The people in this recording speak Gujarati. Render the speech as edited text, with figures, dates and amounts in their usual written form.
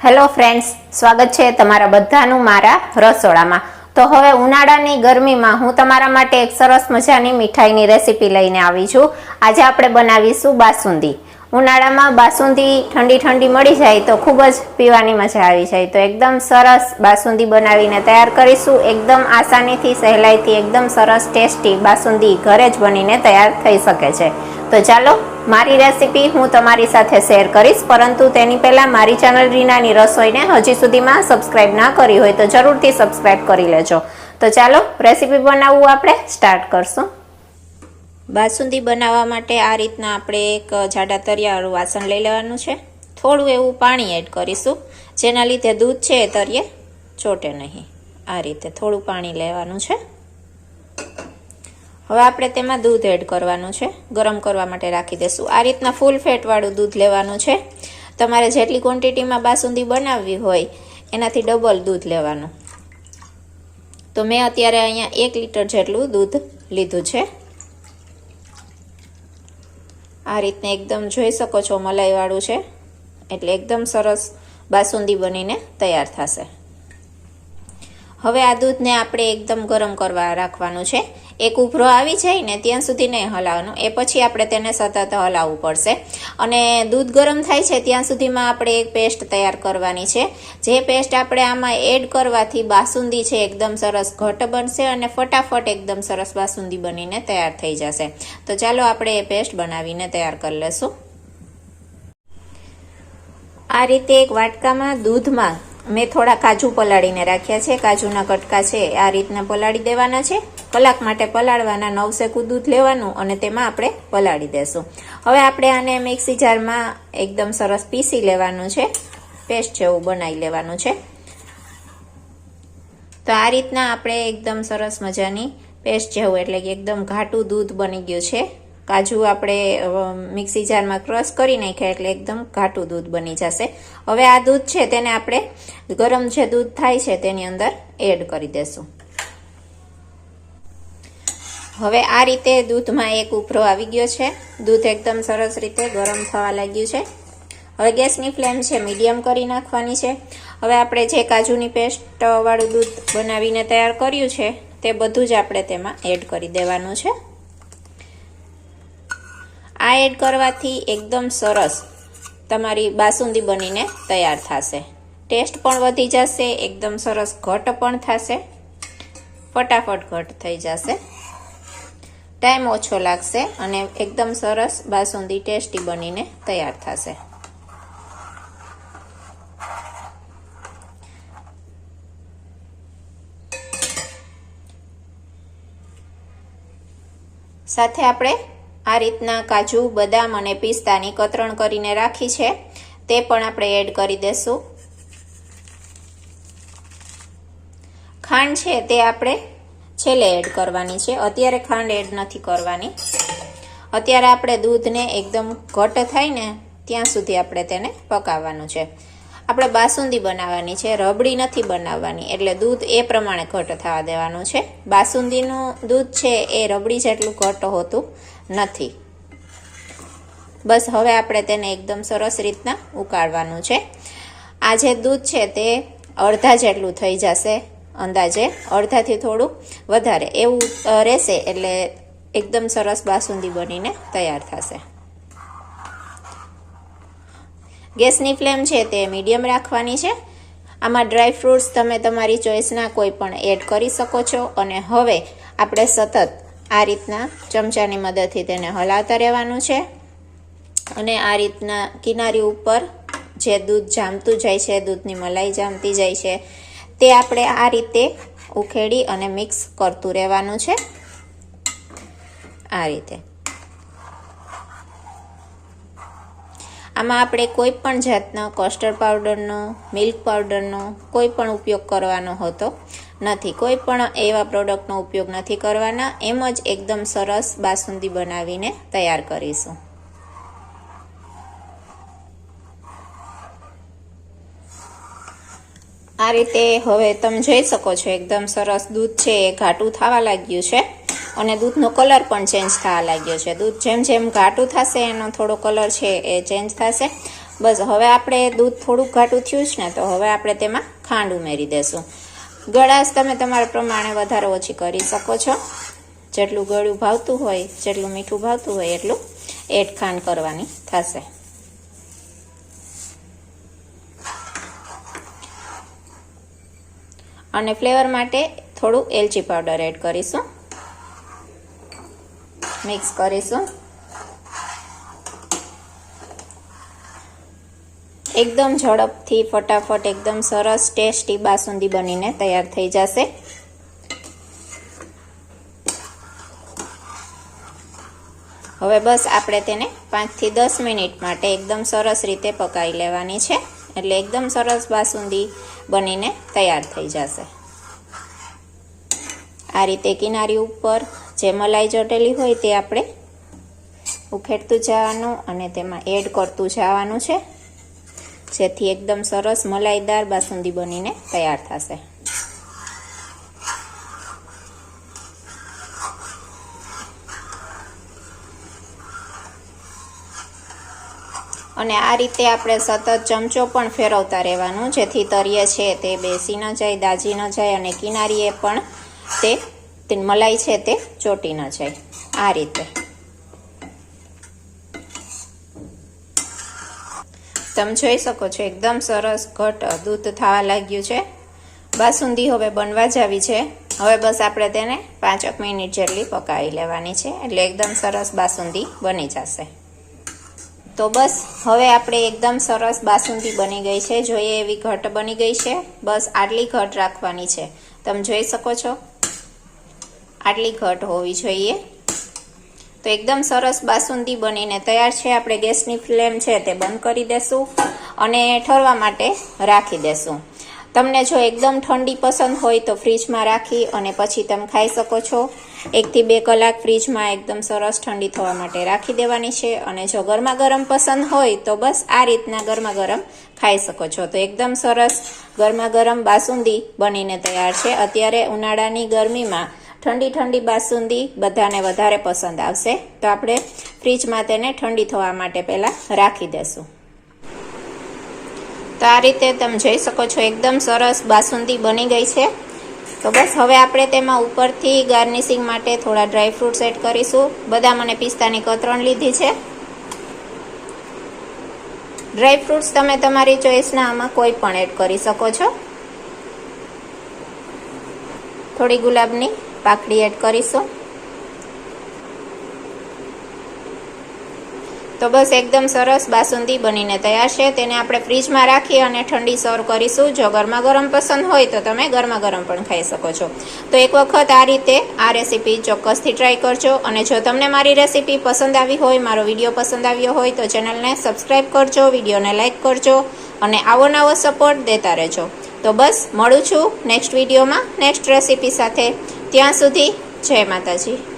હેલો ફ્રેન્ડ્સ, સ્વાગત છે તમારા બધાનું મારા રસોડામાં। તો હવે ઉનાળાની ગરમીમાં હું તમારા માટે એક સરસ મજાની મીઠાઈની રેસીપી લઈને આવી છું। આજે આપણે બનાવીશું બાસુંદી। ઉનાળામાં બાસુંદી ઠંડી ઠંડી મળી જાય તો ખૂબ જ પીવાની મજા આવી જાય। તો એકદમ સરસ બાસુંદી બનાવીને તૈયાર કરીશું। એકદમ આસાનીથી, સહેલાઈથી એકદમ સરસ ટેસ્ટી બાસુંદી ઘરે જ બનીને તૈયાર થઈ શકે છે। તો ચાલો મારી રેસીપી હું તમારી સાથે શેર કરીશ, પરંતુ તેની પહેલા મારી ચેનલ રીનાની રસોઈને હજી સુધીમાં સબસ્ક્રાઇબ ના કરી હોય તો જરૂરથી સબસ્ક્રાઇબ કરી લેજો। તો ચાલો રેસીપી બનાવવું આપણે સ્ટાર્ટ કરશું। બાસુંદી બનાવવા માટે આ રીતના આપણે એક જાડા તરિયાવાળું વાસણ લઈ લેવાનું છે। થોડું એવું પાણી એડ કરીશું, જેના લીધે દૂધ છે એ તરિયે ચોટે નહીં। આ રીતે થોડું પાણી લેવાનું છે। હવે આપણે તેમાં દૂધ એડ કરવાનું છે, ગરમ કરવા માટે રાખી દેશું। આ રીતના ફૂલ ફેટવાળું દૂધ લેવાનું છે। તમારે જેટલી ક્વોન્ટિટીમાં બાસુંદી બનાવવી હોય એનાથી ડબલ દૂધ લેવાનું। તો મેં અત્યારે અહીંયા 1 લીટર જેટલું દૂધ લીધું છે। આ રીતને એકદમ જોઈ શકો છો મલાઈવાળું છે, એટલે એકદમ સરસ બાસુંદી બનીને તૈયાર થશે। હવે આ દૂધને આપણે એકદમ ગરમ કરવા રાખવાનું છે। એક ઉભરો આવી જાય ને ત્યાં સુધી નહીં હલાવવાનું, એ પછી આપણે તેને સતત હલાવવું પડશે। અને દૂધ ગરમ થાય છે ત્યાં સુધીમાં આપણે એક પેસ્ટ તૈયાર કરવાની છે। જે પેસ્ટ આપણે આમાં એડ કરવાથી બાસુંદી છે એકદમ સરસ ઘટ બનશે અને ફટાફટ એકદમ સરસ બાસુંદી બનીને તૈયાર થઈ જશે। તો ચાલો આપણે એ પેસ્ટ બનાવીને તૈયાર કરી લેશું। આ રીતે એક વાટકામાં દૂધમાં મેં થોડા કાજુ પલાળીને રાખ્યા છે। કાજુના કટકા છે આ રીતના પલાળી દેવાના છે। કલાક માટે પલાળવાના, 9 સેકું દૂધ લેવાનું અને તેમાં આપણે પલાળી દેશું। હવે આપણે આને મિક્સી જારમાં એકદમ સરસ પીસી લેવાનું છે, પેસ્ટ જેવું બનાવી લેવાનું છે। તો આ રીતના આપણે એકદમ સરસ મજાની પેસ્ટ જેવું, એટલે કે એકદમ ઘાટું દૂધ બની ગયું છે। કાજુ આપણે મિક્સી જારમાં ક્રશ કરી નાખ્યા એટલે એકદમ ઘાટું દૂધ બની જશે। હવે આ દૂધ છે તેને આપણે ગરમ જે દૂધ થાય છે તેની અંદર એડ કરી દેશું। હવે આ રીતે દૂધમાં એક ઉભરો આવી ગયો છે, દૂધ એકદમ સરસ રીતે ગરમ થવા લાગ્યું છે। હવે ગેસની ફ્લેમ છે મીડિયમ કરી નાખવાની છે। હવે આપણે જે કાજુની પેસ્ટ વાળું દૂધ બનાવીને તૈયાર કર્યું છે તે બધું જ આપણે તેમાં એડ કરી દેવાનું છે। આ એડ કરવાથી એકદમ સરસ તમારી બાસુંદી બનીને તૈયાર થશે। ટેસ્ટ પણ વધી જશે, એકદમ સરસ ઘટ પણ થશે, ફટાફટ ઘટ થઈ જશે, ટાઈમ ઓછો લાગશે અને એકદમ સરસ બાસુંદી ટેસ્ટી બનીને તૈયાર થશે। સાથે આપણે આ રીતના કાજુ, બદામ અને પિસ્તાની કતરણ કરીને રાખી છે તે પણ આપણે એડ કરી દેશું। ખાંડ છે તે આપણે છેલ્લે એડ કરવાની છે, અત્યારે ખાંડ એડ નથી કરવાની। અત્યારે આપણે દૂધને એકદમ ઘટ થાય ને ત્યાં સુધી આપણે તેને પકાવવાનું છે। આપણે બાસુંદી બનાવવાની છે, રબડી નથી બનાવવાની, એટલે દૂધ એ પ્રમાણે ઘટ થવા દેવાનું છે। બાસુંદીનું દૂધ છે એ રબડી જેટલું ઘટ હોતું નથી। બસ હવે આપણે તેને એકદમ સરસ રીતના ઉકાળવાનું છે। આ જે દૂધ છે તે અડધા જેટલું થઈ જશે, અંદાજે અડધાથી થોડું વધારે એવું રહેશે એટલે એકદમ સરસ બાસુંદી બનીને તૈયાર થશે। ગેસની ફ્લેમ છે તે મીડિયમ રાખવાની છે। આમાં ડ્રાય ફ્રૂટ્સ તમે તમારી ચોઈસના કોઈ પણ એડ કરી શકો છો। અને હવે આપણે સતત આ રીતના ચમચાની મદદથી તેને હલાવતા રહેવાનું છે અને આ રીતના કિનારી ઉપર જે દૂધ જામતું જાય છે, દૂધની મલાઈ જામતી જાય છે, તે આપણે આ રીતે ઉખેડી અને મિક્સ કરતું રહેવાનું છે। આ રીતે આમાં આપણે કોઈ પણ જાતનો કસ્ટર્ડ પાવડરનો, મિલ્ક પાવડરનો કોઈ પણ ઉપયોગ કરવાનો હોતો નથી। કોઈ પણ એવા પ્રોડક્ટનો ઉપયોગ નથી કરવાના, એમ જ એકદમ સરસ બાસુંદી બનાવીને તૈયાર કરીશું। આ રીતે હવે તમે જોઈ શકો છો એકદમ સરસ દૂધ છે એ ઘાટું થવા લાગ્યું છે અને દૂધનો કલર પણ ચેન્જ થવા લાગ્યો છે। દૂધ જેમ જેમ ઘાટું થશે એનો થોડો કલર છે એ ચેન્જ થશે। બસ હવે આપણે દૂધ થોડુંક ઘાટું થયું છે ને, તો હવે આપણે તેમાં ખાંડ ઉમેરી દેશું. ગળાશ તમે તમારા પ્રમાણે વધારે ઓછી કરી શકો છો. જેટલું ગળ્યું ભાવતું હોય, જેટલું મીઠું ભાવતું હોય એટલું એડ ખાંડ કરવાની થશે. અને ફ્લેવર માટે થોડું એલચી પાવડર એડ કરીશું. મિક્સ કરીશું. એકદમ ઝડપથી ફટાફટ એકદમ સરસ ટેસ્ટી બાસુંદી બનીને તૈયાર થઈ જશે. હવે બસ આપણે તેને 5 થી 10 મિનિટ માટે એકદમ સરસ રીતે પકાવી લેવાની છે, એટલે એકદમ સરસ બાસુંદી બનીને તૈયાર થઈ જશે. આ રીતે કિનારી ઉપર જે મલાઈ ચોટેલી હોય તે આપણે ઉખેડતું જવાનું અને તેમાં એડ કરતું જવાનું છે, જેથી એકદમ સરસ મલાઈદાર બાસુંદી બનીને તૈયાર થશે. અને આ રીતે આપણે સતત ચમચો પણ ફેરવતા રહેવાનું, જેથી તળિયે છે તે બેસી ન જાય, દાજી ન જાય અને કિનારીએ પણ તે મલાઈ છે તે ચોટી ન જાય. આ રીતે તમે જોઈ શકો છો એકદમ સરસ ઘટ દૂધ થવા લાગ્યું છે. બાસુંદી હવે બનવા જ આવી છે. હવે બસ આપણે તેને 5 મિનિટ જેટલી પકાવી લેવાની છે, એટલે એકદમ સરસ બાસુંદી બની જશે. તો બસ હવે આપણે એકદમ સરસ બાસુંદી બની ગઈ છે. જોઈએ એવી ઘટ બની ગઈ છે. બસ આટલી ઘટ રાખવાની છે. તમે જોઈ શકો છો આટલી ઘટ હોવી જોઈએ. તો એકદમ સરસ બાસુંદી બનીને તૈયાર છે. આપણે ગેસની ફ્લેમ છે તે બંધ કરી દેશું અને ઠરવા માટે રાખી દેશું. તમને જો એકદમ ઠંડી પસંદ હોય તો ફ્રીજમાં રાખી અને પછી તમે ખાઈ શકો છો. 1 થી 2 કલાક ફ્રીજમાં એકદમ સરસ ઠંડી થવા માટે રાખી દેવાની છે. અને જો ગરમા ગરમ પસંદ હોય તો બસ આ રીતના ગરમા ગરમ ખાઈ શકો છો. તો એકદમ સરસ ગરમા ગરમ બાસુંદી બનીને તૈયાર છે. અત્યારે ઉનાળાની ગરમીમાં ઠંડી ઠંડી બાસુંદી બધાને વધારે પસંદ આવશે, તો આપણે ફ્રીજમાં તેને ઠંડી થવા માટે પહેલાં રાખી દેશું. તો આ રીતે તમે જોઈ શકો છો એકદમ સરસ બાસુંદી બની ગઈ છે. તો બસ હવે આપણે તેમાં ઉપરથી ગાર્નિશિંગ માટે થોડા ડ્રાય ફ્રૂટ્સ એડ કરીશું. બદામ અને પિસ્તાની કતરણ લીધી છે. ડ્રાય ફ્રૂટ્સ તમે તમારી ચોઈસના આમાં કોઈ પણ એડ કરી શકો છો. થોડી ગુલાબની પાકડી એડ કરીશું. તો બસ એકદમ સરસ બાસુંદી બનીને તૈયાર છે. તેને આપણે ફ્રીજમાં રાખી અને ઠંડી સર્વ કરીશું. જો ગરમા ગરમ પસંદ હોય તો તમે ગરમા ગરમ પણ ખાઈ શકો છો. તો એક વખત આ રીતે આ રેસીપી ચોક્કસથી ટ્રાય કરજો. અને જો તમને મારી રેસીપી પસંદ આવી હોય, મારો વિડીયો પસંદ આવ્યો હોય તો ચેનલને સબસ્ક્રાઈબ કરજો, વિડીયોને લાઈક કરજો અને આવો નવો સપોર્ટ દેતા રહેજો. તો બસ મળું છું નેક્સ્ટ વિડીયોમાં નેક્સ્ટ રેસીપી સાથે. ત્યાં સુધી જય માતાજી.